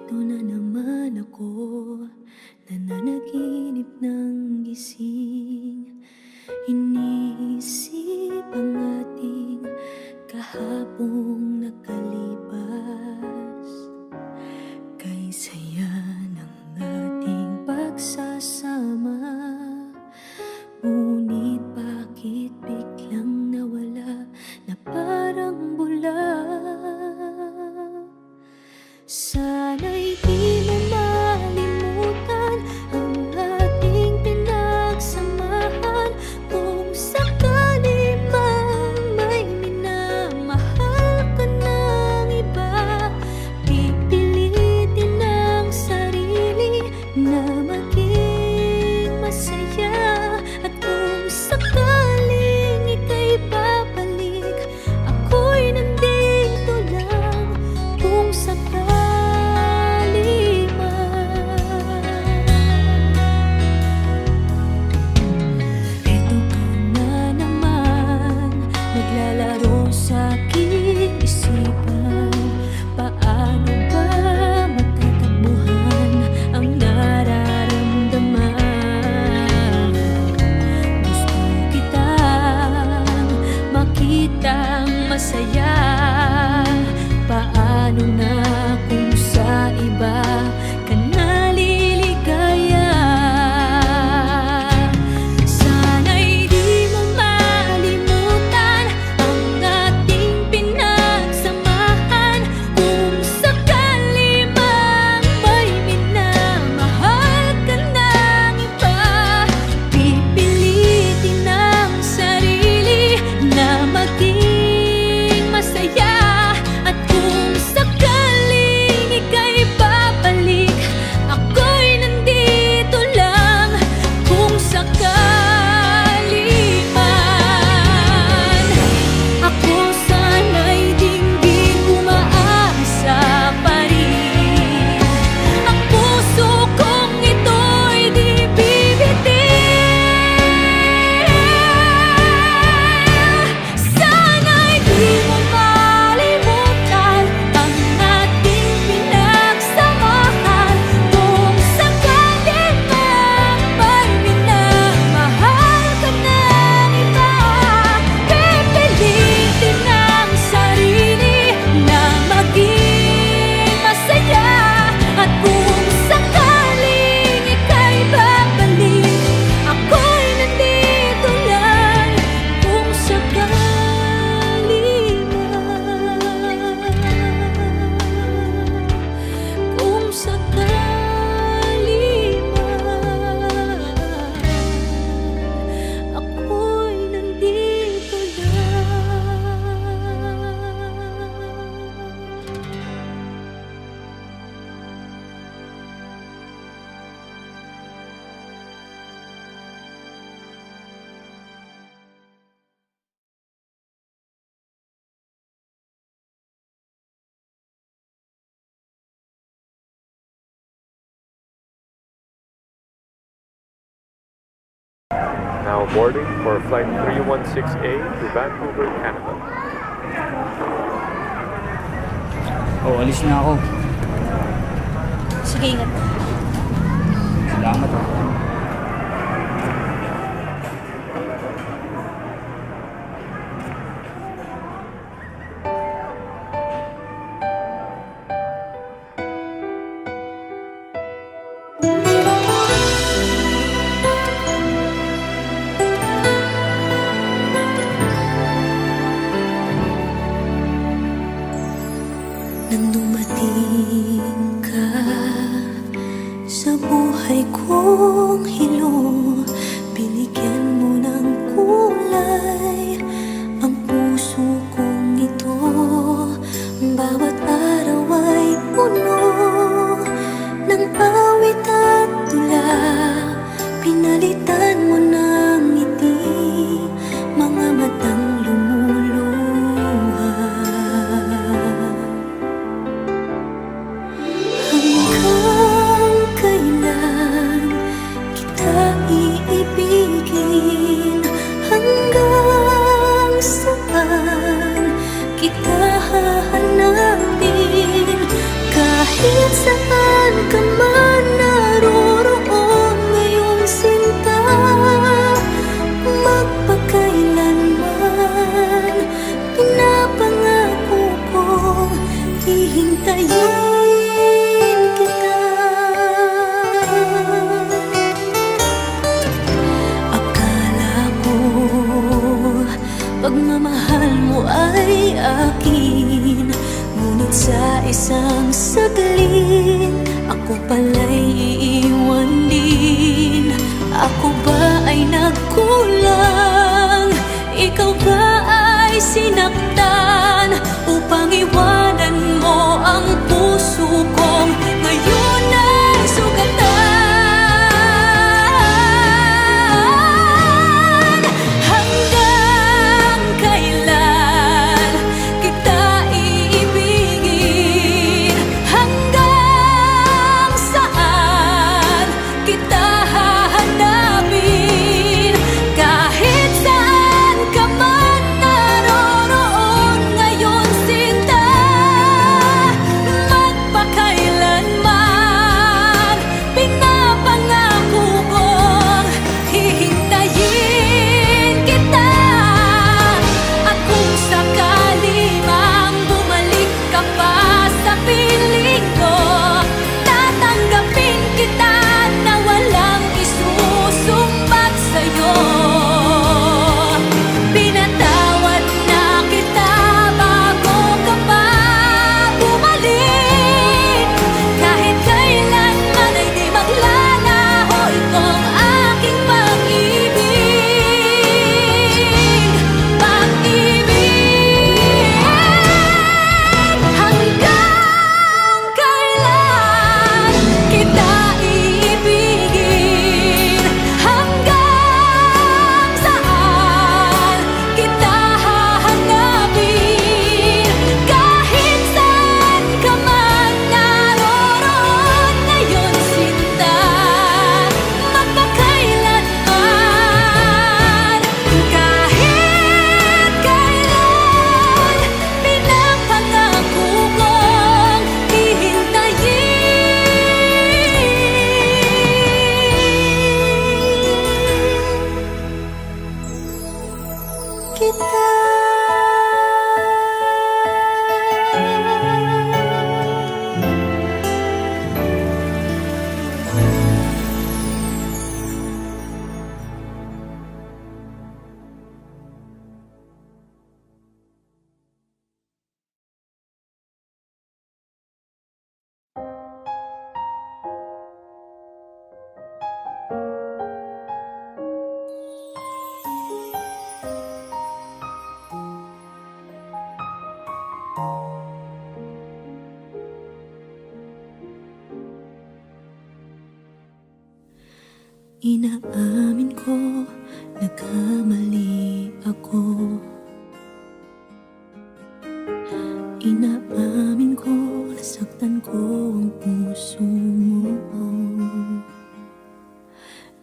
Ito na naman ako, nananaginip ng gising. Iniisip ang ating kahapong nakalipas. Kay saya ng ating pagsasama, ngunit bakit biglang nawala na parang bula? Sana'y di mo malimutan ang ating pinagsamahan. Kung sakali mang may minamahal ka ng iba, pipilitin ang sarili na maging masaya. At kung sakaling ika'y babalik, ako'y nandito lang kung sakali. Masaya, paano na kung sa iba ka naliligaya? Sana'y di mo malimutan ang ating pinagsamahan. Kung sakali mang may minamahal ka ng iba, pipilitin ang sarili na maging masaya. At kung sakaling ika'y babalik, ako'y nandito lang kung sakali man. Ako sana'y dinggin umaasa pa rin. Ang puso kong ito'y di bibitin. Sana'y di mo malimutan ang ating pinagsamahan. Kung sakali mang may minamahal ka ng iba, pipilitin ang sarili na maging masaya. At kung sakaling ika'y babalik, ako'y nandito lang kung sakali man. Kung sakali man, ako'y nandito lang. Now boarding for flight 316A to Vancouver, Canada. Oh, alis na ako. Sige, ingat. Salamat. Nang dumating ka sa buhay kong hilo, binigyan mo ng kulay ang puso kong ito. Bawat araw ay puno ng awit at tula. Pinalitan mo ng ngiti mga matang lumuluha. Hanggang kailan kita iibigin? Hanggang saan kita hahanapin? Kahit saan isang saglit, ako pala'y iiwan din. Ako ba ay nagkulang? Ikaw ba ay sinaktan? Upang iwanan mo ang puso kong ngayon ay sugatan. Hanggang kailan kita iibigin? Hanggang saan kita hahanapin? Kahit saan ka man naroroon ngayon, sinta, magpakailanman pinapangako kong hihintayin kita. At kung sakali mang bumalik ka pa sa piling ko, tatanggapin kita na walang isusumbat sa'yo. Pinatawad na kita bago ka pa bumalik. Kahit kailanman ay di maglalaho itong aking pag-ibig. Pag-ibig. Hanggang kailan kita iibigin? Hanggang saan kita hahanapin? Kahit saan ka man naroroon ngayon, sinta, magpakailanman. Kahit kailan pinapangako kong hihintayin kita. Inaamin ko, nagkamali ako. Inaamin ko, nasaktan ko ang puso mo.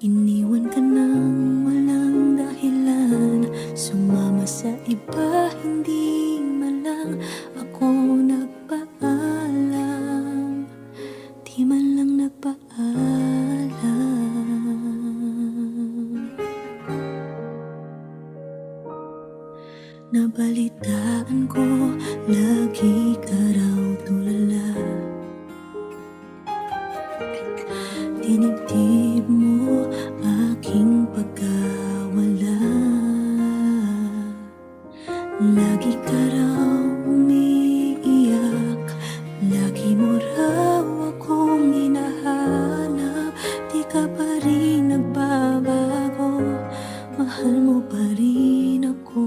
Iniwan ka nang walang dahilan, sumama sa iba, hindi man lang ako nagpaalam. Di man lang nagpaalam. Nabalitaan ko, lagi ka raw tulala. Dinibdib mo aking pagkawala. Lagi ka raw umiiyak, lagi mo raw akong hinahanap. Di ka pa rin nagbabago, mahal mo pa rin ako.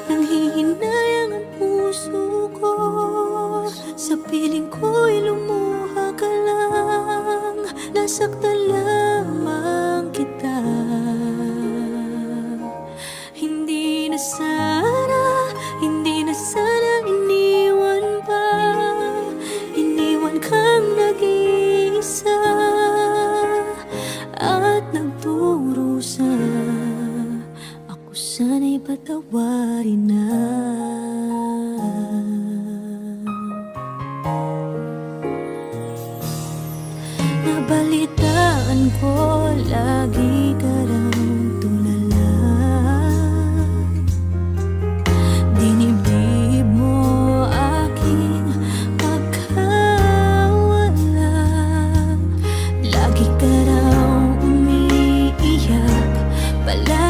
Nanghihinayang ang puso ko. Sa piling ko'y lumuha ka lang, nasaktan lamang kita. Hindi na sana iniwan pa. Iniwan kang nag-iisa at nagdurusa. Ako sana'y patawarin na. Nabalitaan ko, lagi ka raw tulala. Dinibdib mo aking pagkawala. Lagi ka raw umiiyak, palagi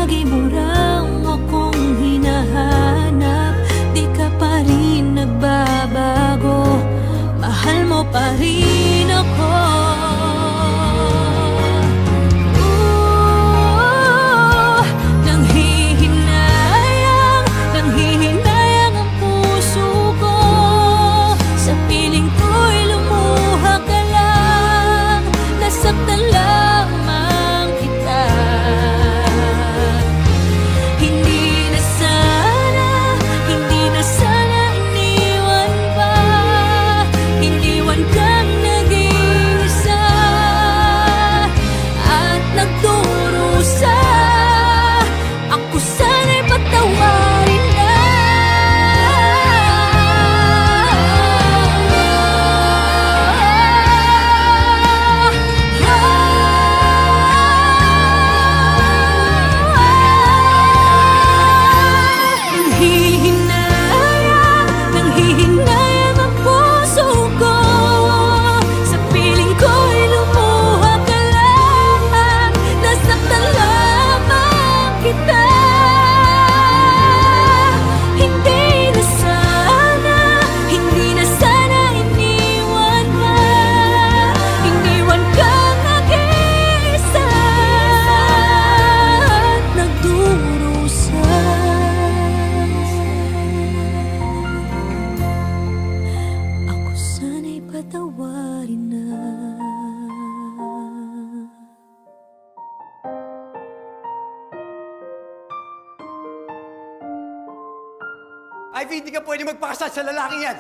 Ivy, hindi ka pwede magpakasal sa lalaking yan!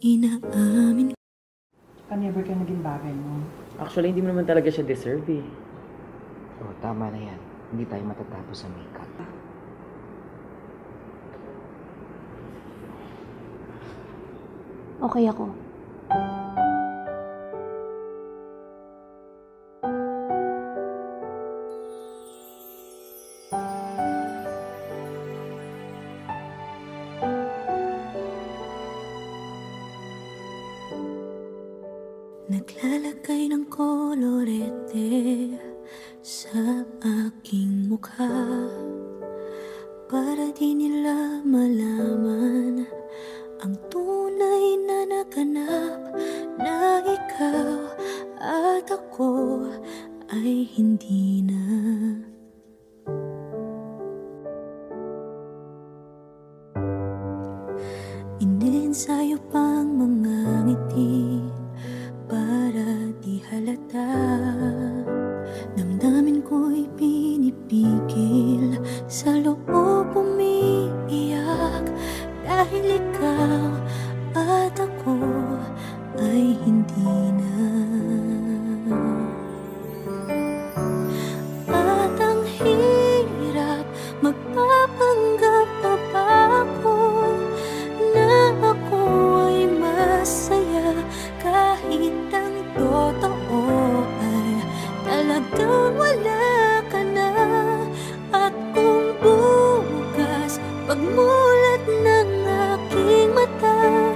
Inaamin Never ka naging bagay mo. Actually, hindi mo naman talaga siya deserve eh. Oh, tama na yan. Hindi tayo matatapos sa makeup. Okay ako. Naglalagay ng kolorete sa aking mukha para di nila malaman ang tunay na naganap, na ikaw at ako ay hindi na. Inensayo pang mga ngiti para di halata. Damdamin ko'y pinipigil, sa loob umiiyak, dahil ikaw at ako ay hindi na. At ang hirap, magpapanggap pa ba ako na ako ay masaya, kahit ang totoo ay talagang wala ka na. At kung bukas pagmulat ng aking mata,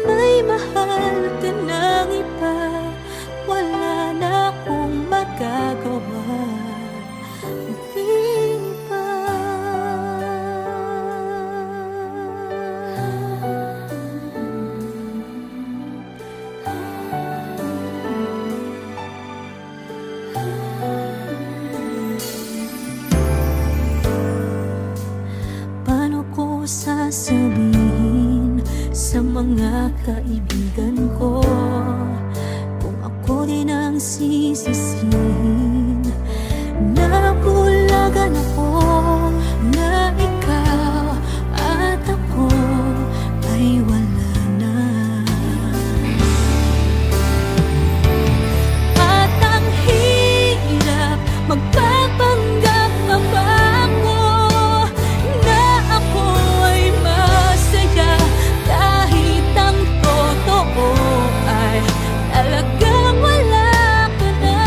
may mahal ka ng iba, wala na akong magagawa. Di ba? Paano ko sasabihin sa mga kaibigan ko kung ako din ang sisisihin? Nabulagan ako na ikaw at ako ay wala na. At ang hirap, magpapanggap pa ba ako na ako ay masaya, kahit ang totoo ay talagang wala ka na.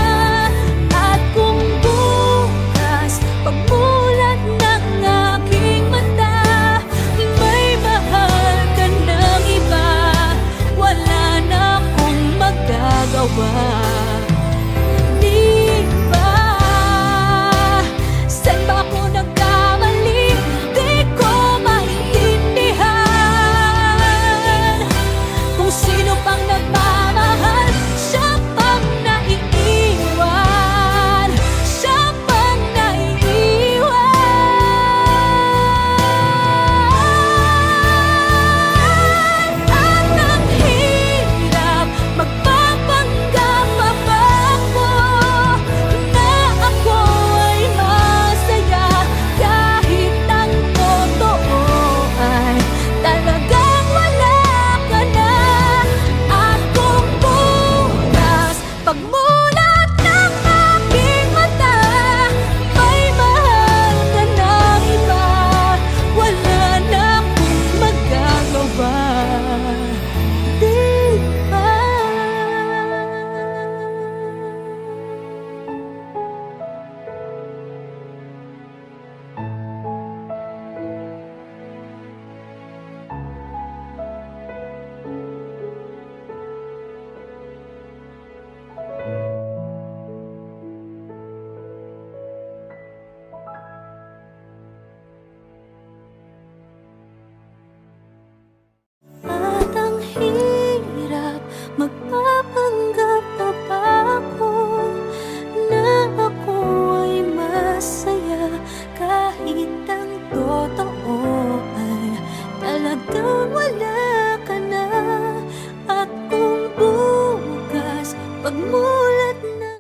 pagmulat ng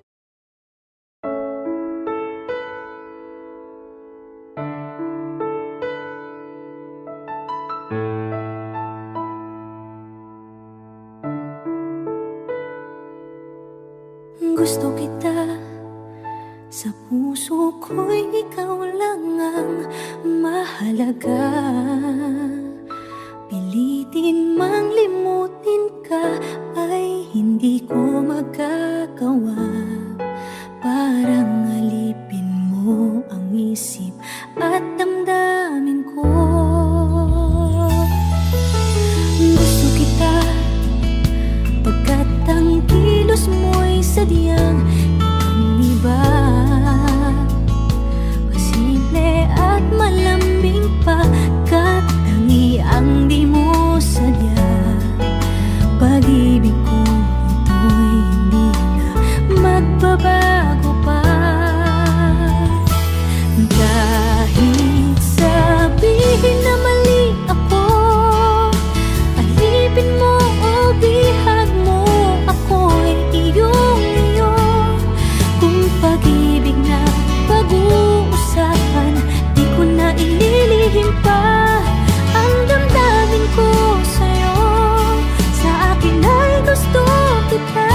gusto kita, sa puso ko'y ikaw lang ang mahalaga. Pilitin mang limutin ka ay hindi ko magagawa. Parang alipin mo ang isip at damdamin ko. Gusto kita pagkat ang kilos mo'y sadyang ibang-iba. Pasimple at malambing pagkat tangi ang di mo sadya. Pag-ibig ko ito'y hindi na magbabago pa. Kahit sabihin na mali ako, alipin mo o bihag mo, ako'y iyong-iyo. Kung pag-ibig na pag-uusapan, di ko na ililihim pa ang damdamin ko sa'yo. Sa akin ay gusto kita.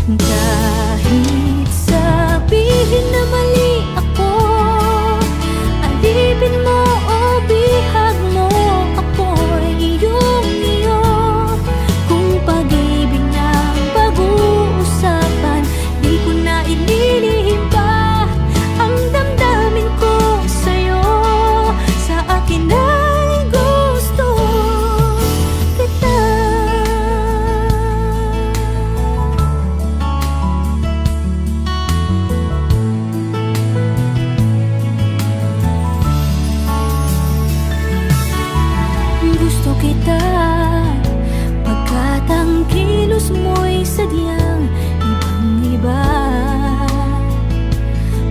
Kahit sabihin na mali ako, alipin mo o bihag mo, ako'y iyong-iyo. Kung pag-ibig na pag-uusapan, di ko na ililihim pa ang damdamin ko sa'yo. Sa akin ay gusto kita. Gusto kita pagkat ang kilos mo'y sadyang ibang-iba.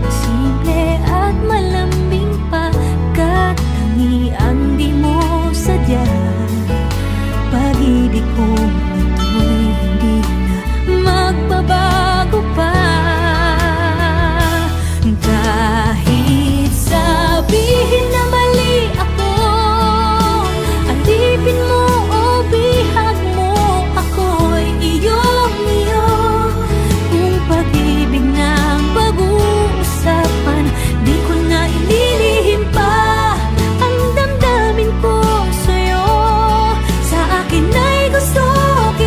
Simple at malambing pagkat tangi ang di mo sadya. Pag-ibig ko ito'y hindi na magbabago pa. Kahit sabihin na mali ako, alipin mo o bihag mo, ako'y iyong-iyo. Kung pag-ibig na pag-uusapan, di ko na ililihim pa ang damdamin ko sa'yo. Sa akin ay gusto kita.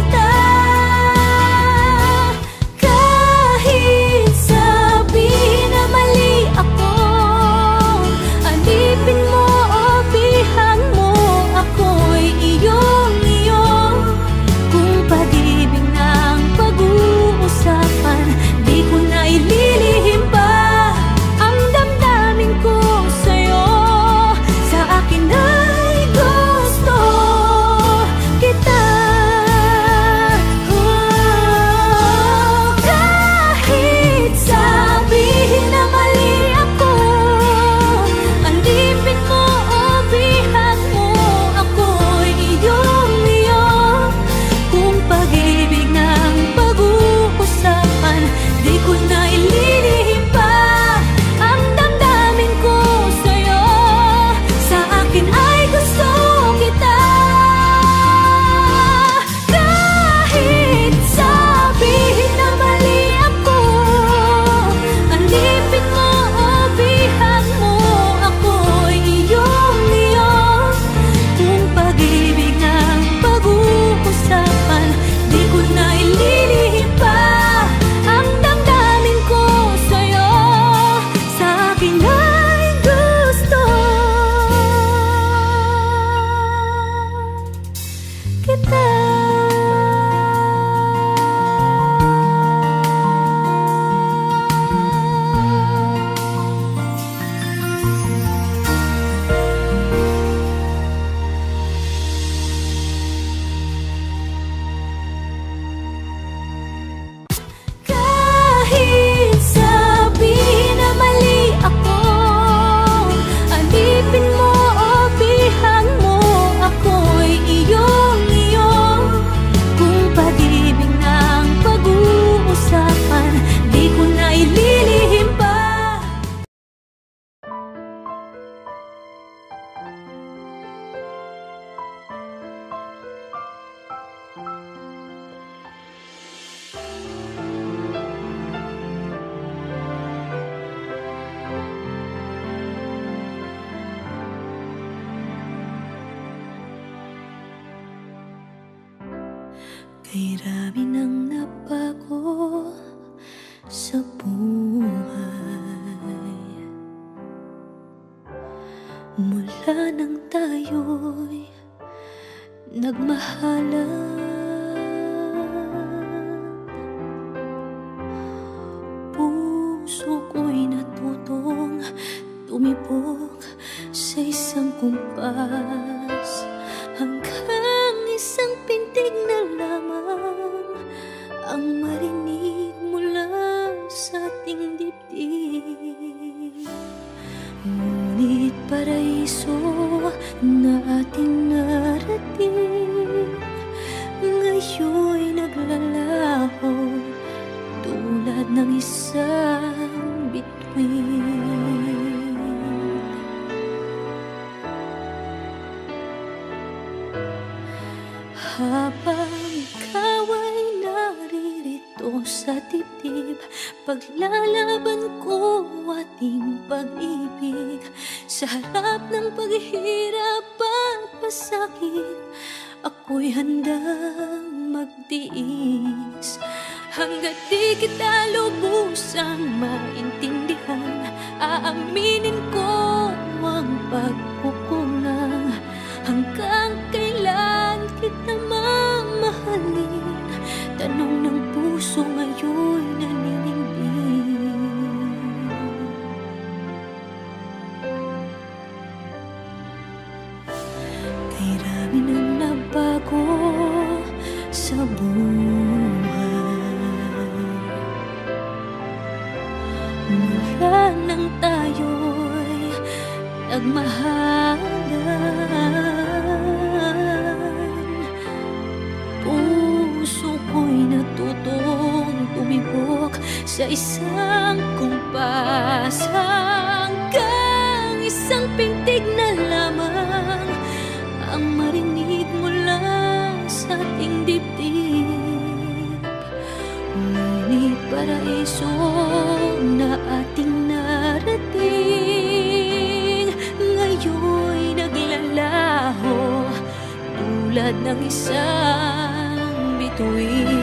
Kay rami nang nabago sa buhay mula nang tayo'y nagmahalan. Puso ko'y natutong tumibok sa isang kumpas, hanggang isang pintig na lamang ang marinig mula sa ating dibdib. Ngunit paraiso na ating narating ngayon'y naglalaho tulad ng isang bituin. Habang ikaw ay naririto sa dibdib, paglalaban ko ating pag-ibig. Sa harap ng paghihirap at pasakit, ako'y handang magtiis. Hanggat di kita lubusang maintindihan, aaminin ko ang pagkukulang. Hanggang kailan kita mamahalin? Tanong ng puso ngayon'y naninindig. Kay rami nang nabago sa buhay mula nang tayo'y nagmahalan. Puso ko'y natutong tumibok sa isang kumpas, hanggang isang pintig na lamang ang marinig mula sa ating dibdib. Ngunit paraiso na ating narating ngayon'y naglalaho tulad ng isang bituin.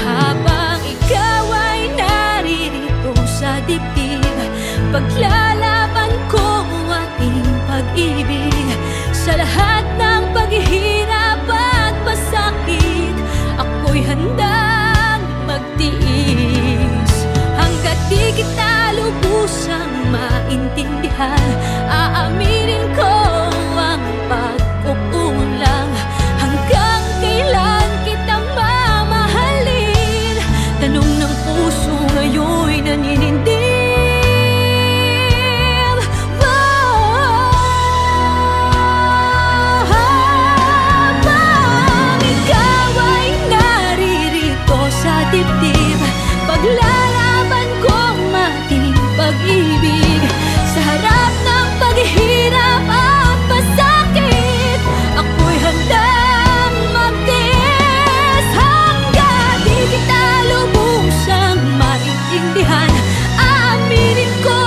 Habang ikaw ay naririto sa dibdib, paglalaban ko ating pag-ibig. Sa lahat ng paghihirap at pasakit, ako'y handang magtiis. Hanggat di kita lubusang maintindihan, aaminin ko ang pagkukulang. Hanggang kailan kita mamahalin? Tanong ng puso ngayon'y naninindig. Habang ikaw ay naririto sa dibdib, paglalaban kong ating pag-ibig. Sa harap ng paghihirap at pasakit, ako'y handang magtiis. Hanggang di kita lubusang maintindihan, aaminin ko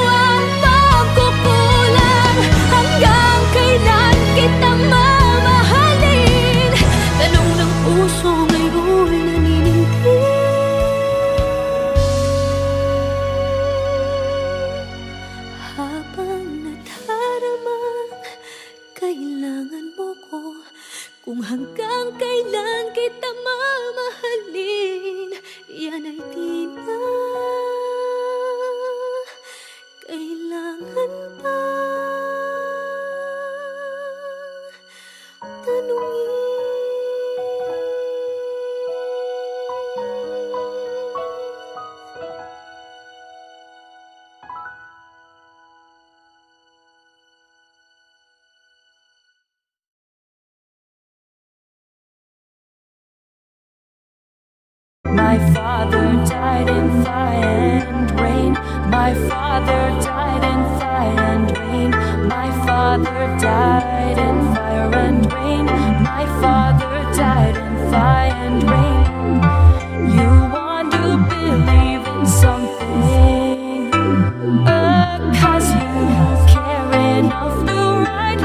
ang pagkukulang. Hanggang kailan kita mamahalin? Tanong ng puso ngayon'y naninindig. Habang nadaramang kailangan mo ko, kung hanggang kailan kita mamahalin, yan ay di na kailangan pa tanungin. My father died in fire and rain. My father died in fire and rain. My father died in fire and rain. My father died in fire and rain. You want to believe in something, 'cause you care enough to write.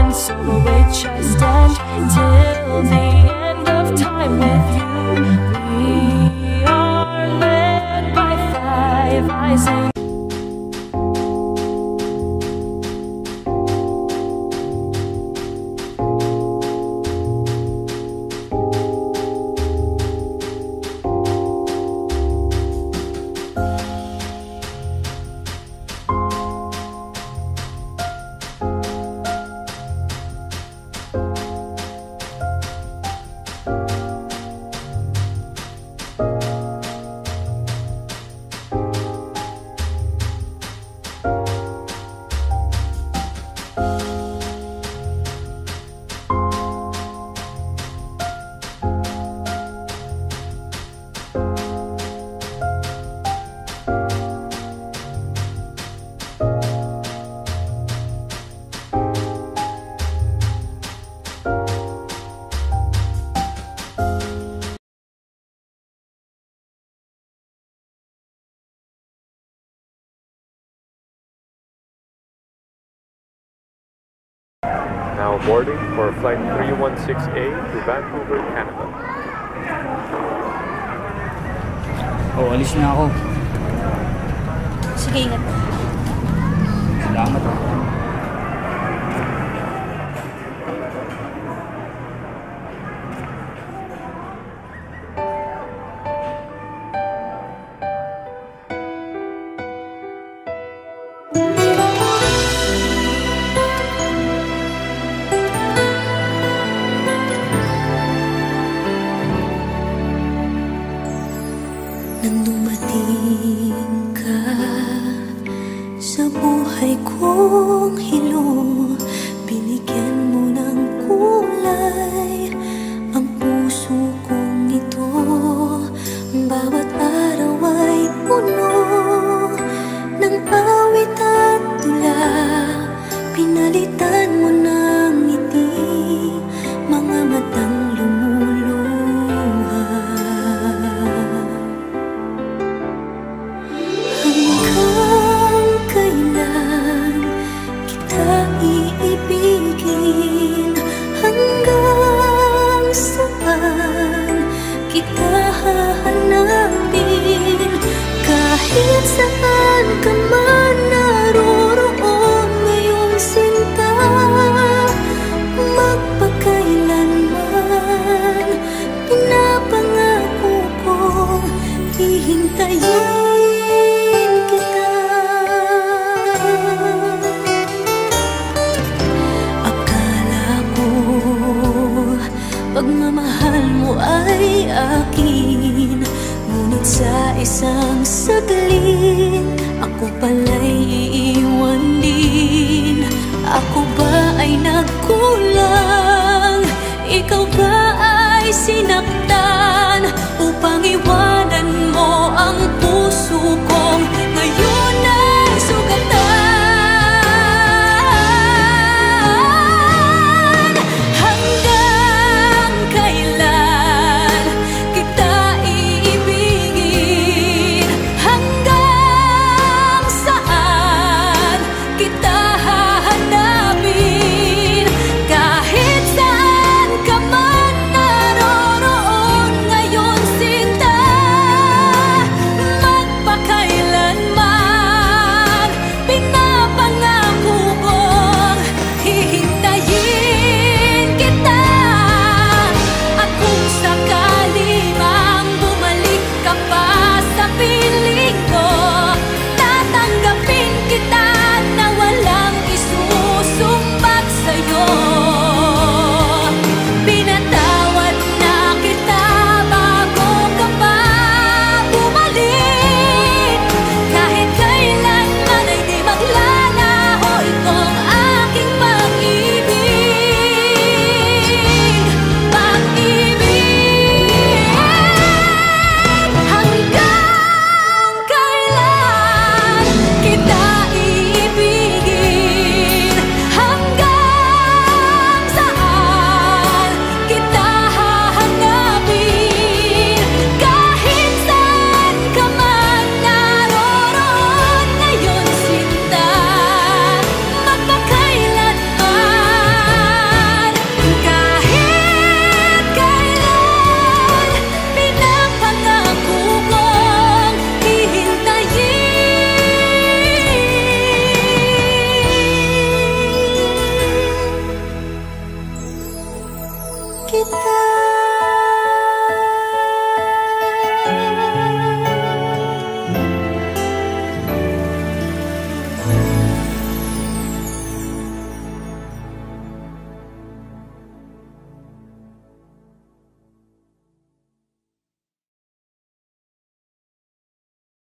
promise over which I stand till the end of time with you. We are led by five eyes and Now boarding for flight 316A to Vancouver, Canada. Oh, alis na ako. Sige, ingat. Salamat. Nang dumating ka sa buhay kong hilo, binigyan mo ng kulay ang puso kong ito. Bawat araw ay puno ng awit at tula, pinalitan mo ng ngiti mga matang lumuluha. Hanggang kailan kita iibigin? Hanggang saan kita hahanapin? Kahit saan ka man naroroon ngayon, sinta, magpakailanman pinapangako kong hihintayin kita. Akala ko pagmamahal mo ay akin, ngunit sa isang saglit ako pala'y iiwan din. Ako ba ay nagkulang? Ikaw ba ay sinaktan upang iwanan